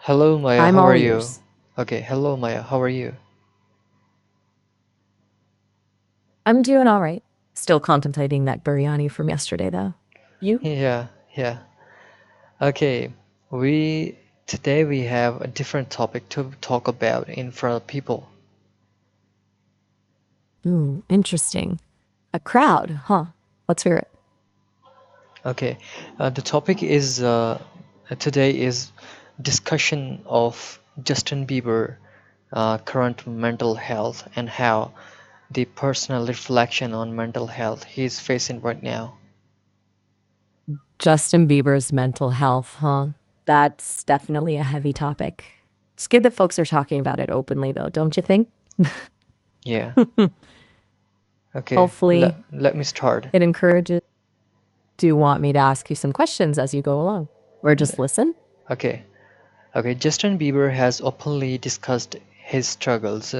Hello Maya, I'm how are all you? ears. Okay, hello Maya, how are you? I'm doing all right. Still contemplating that biryani from yesterday, though. You? Yeah, yeah. Okay, we today we have a different topic to talk about in front of people. Ooh, interesting. A crowd, huh? Let's hear it. Okay, the topic is today is discussion of Justin Bieber current mental health and how the personal reflection on mental health he is facing right now. Justin Bieber's mental health, huh? That's definitely a heavy topic. It's good that folks are talking about it openly, though, don't you think? Yeah. Okay, Hopefully, let me start. it encourages. Do you want me to ask you some questions as you go along? Or just listen? Okay. Okay, Justin Bieber has openly discussed his struggles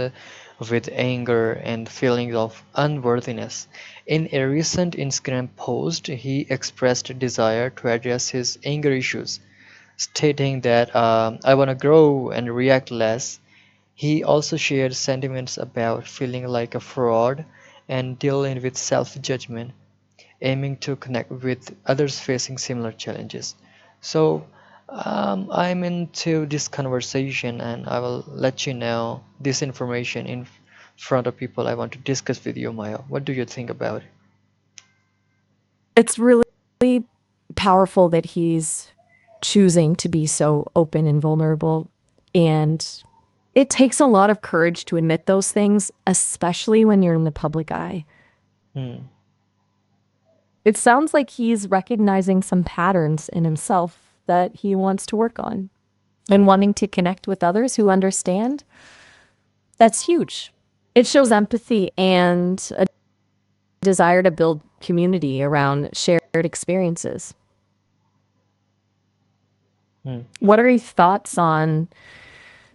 with anger and feelings of unworthiness. In a recent Instagram post, he expressed a desire to address his anger issues, stating that I want to grow and react less. He also shared sentiments about feeling like a fraud and dealing with self-judgment, aiming to connect with others facing similar challenges. So I'm into this conversation and I will let you know this information in front of people I want to discuss with you, Maya. What do you think about it? It's really powerful that he's choosing to be so open and vulnerable. And it takes a lot of courage to admit those things, especially when you're in the public eye. Hmm. It sounds like he's recognizing some patterns in himself that he wants to work on and wanting to connect with others who understand. That's huge. It shows empathy and a desire to build community around shared experiences. Hmm. What are your thoughts on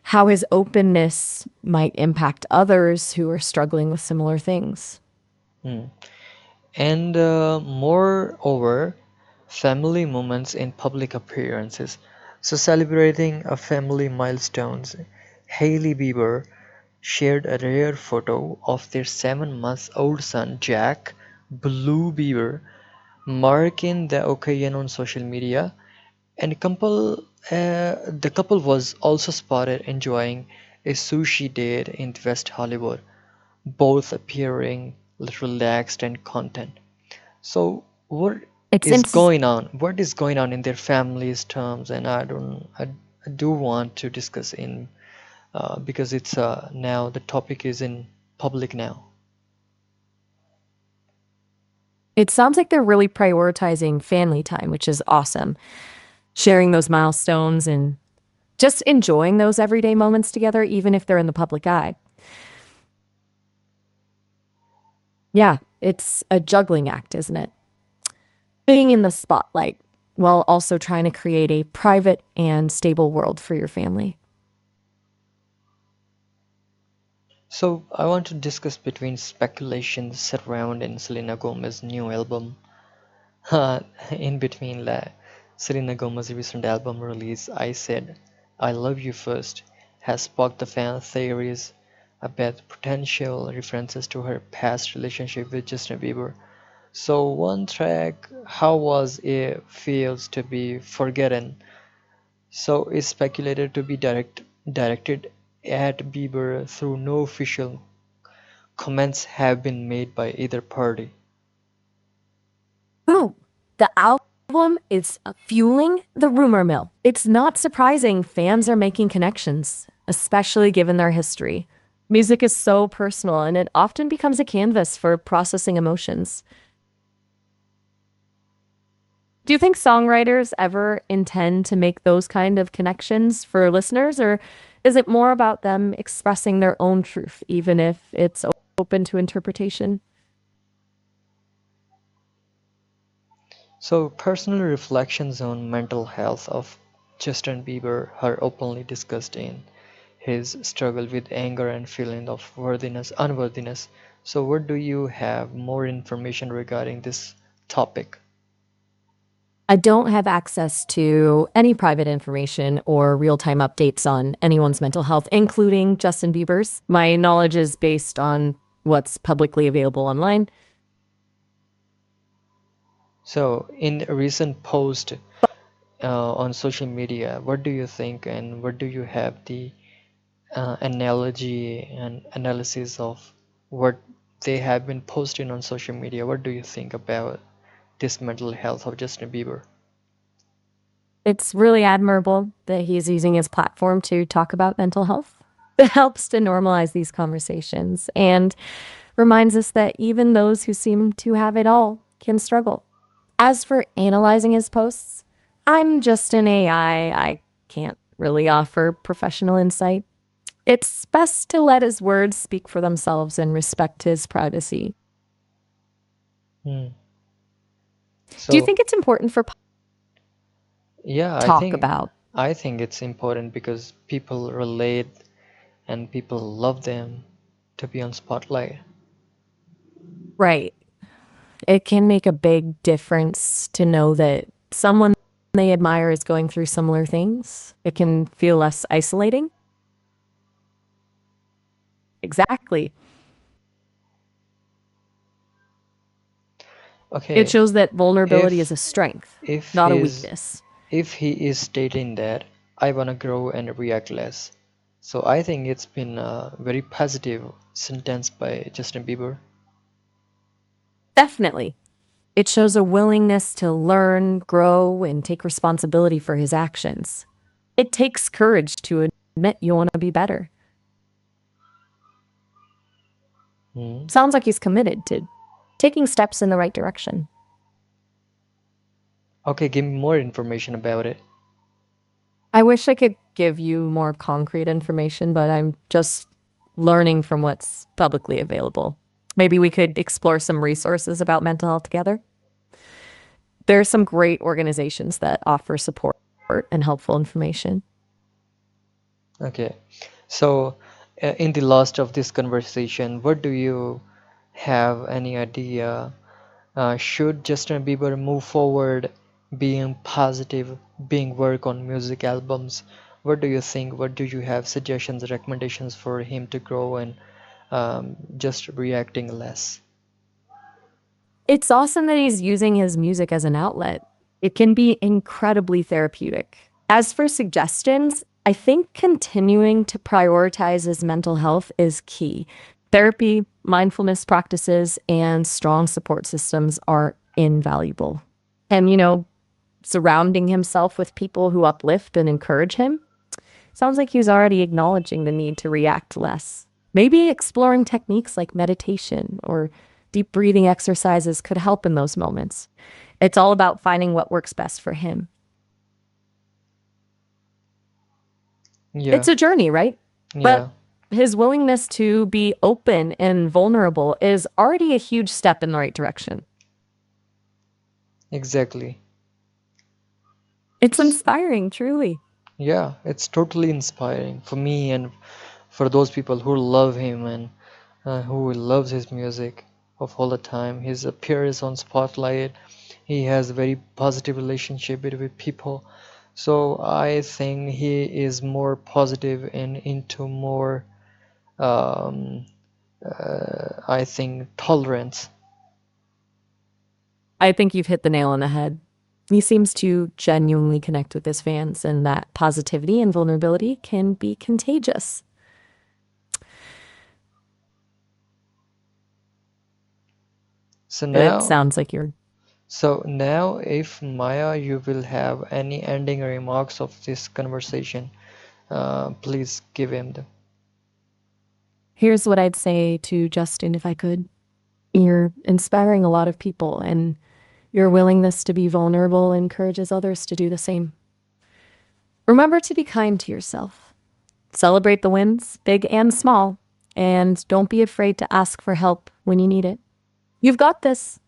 how his openness might impact others who are struggling with similar things? Hmm. And moreover, family moments in public appearances. So celebrating a family milestones, Hailey Bieber shared a rare photo of their 7 months old son Jack Blue Bieber marking the occasion on social media, and the couple was also spotted enjoying a sushi date in West Hollywood, both appearing relaxed and content. So what It's is int- going on? What is going on in their families' terms? And I do want to discuss in because it's now the topic is in public now. it sounds like they're really prioritizing family time, which is awesome. Sharing those milestones and just enjoying those everyday moments together, even if they're in the public eye. Yeah, it's a juggling act, isn't it? Being in the spotlight while also trying to create a private and stable world for your family. So I want to discuss between speculations surrounding Selena Gomez's new album. In between Selena Gomez's recent album release, I Said I Love You First has sparked the fan theories about potential references to her past relationship with Justin Bieber. So one track, How Was It Feels to Be Forgotten, so is speculated to be directed at Bieber, through no official comments have been made by either party. Boom. The album is fueling the rumor mill. It's not surprising fans are making connections, especially given their history. Music is so personal and it often becomes a canvas for processing emotions. Do you think songwriters ever intend to make those kind of connections for listeners, or is it more about them expressing their own truth, even if it's open to interpretation? So personal reflections on mental health of Justin Bieber are openly discussed in his struggle with anger and feeling of unworthiness. So what do you have more information regarding this topic? I don't have access to any private information or real time updates on anyone's mental health, including Justin Bieber's. My knowledge is based on what's publicly available online. So, in a recent post on social media, what do you think, and what do you have the analogy and analysis of what they have been posting on social media? What do you think about this mental health of Justin Bieber? It's really admirable that he's using his platform to talk about mental health. It helps to normalize these conversations and reminds us that even those who seem to have it all can struggle. As for analyzing his posts, I'm just an AI. I can't really offer professional insight. It's best to let his words speak for themselves and respect his privacy. Hmm. Do you So, think it's important for yeah, talk about? I think it's important because people relate and people love them to be on spotlight. Right. It can make a big difference to know that someone they admire is going through similar things. It can feel less isolating. Exactly. It Okay, shows that vulnerability is if a strength, if not a he's weakness. if he is stating that I wanna grow and react less, so I think it's been a very positive sentence by Justin Bieber. Definitely. It shows a willingness to learn, grow, and take responsibility for his actions. It takes courage to admit you want to be better. Hmm. Sounds like he's committed to taking steps in the right direction. Okay, give me more information about it. I wish I could give you more concrete information, but I'm just learning from what's publicly available. Maybe we could explore some resources about mental health together. There are some great organizations that offer support and helpful information. Okay, so in the last of this conversation, what do you have any idea? Should Justin Bieber move forward, being positive, being work on music albums? What do you think? What do you have suggestions, recommendations for him to grow and just reacting less? It's awesome that he's using his music as an outlet. It can be incredibly therapeutic. As for suggestions, I think continuing to prioritize his mental health is key. Therapy, mindfulness practices, and strong support systems are invaluable. And, surrounding himself with people who uplift and encourage him sounds like he's already acknowledging the need to react less. Maybe exploring techniques like meditation or deep breathing exercises could help in those moments. It's all about finding what works best for him. Yeah, It's a journey, right? yeah, But his willingness to be open and vulnerable is already a huge step in the right direction. exactly. It's inspiring, truly. Yeah, it's totally inspiring for me and for those people who love him and who loves his music of all the time. His appearance on Spotlight, he has a very positive relationship with people. So I think he is more positive and into more, um, I think, tolerance. I think you've hit the nail on the head. He seems to genuinely connect with his fans, and that positivity and vulnerability can be contagious. So It now, sounds like you're. if Maya, you will have any ending remarks of this conversation, please give him them. Here's what I'd say to Justin if I could. You're inspiring a lot of people, and your willingness to be vulnerable encourages others to do the same. Remember to be kind to yourself. Celebrate the wins, big and small, and don't be afraid to ask for help when you need it. You've got this.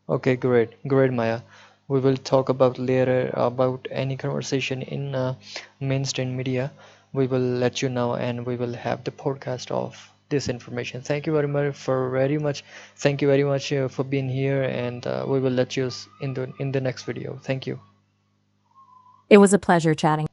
Okay, great, great, Maya. We will talk about later about any conversation in mainstream media. We will let you know, and we will have the podcast off. this information. Thank you very much. Thank you very much for being here, and we will let you in the next video. Thank you. It was a pleasure chatting.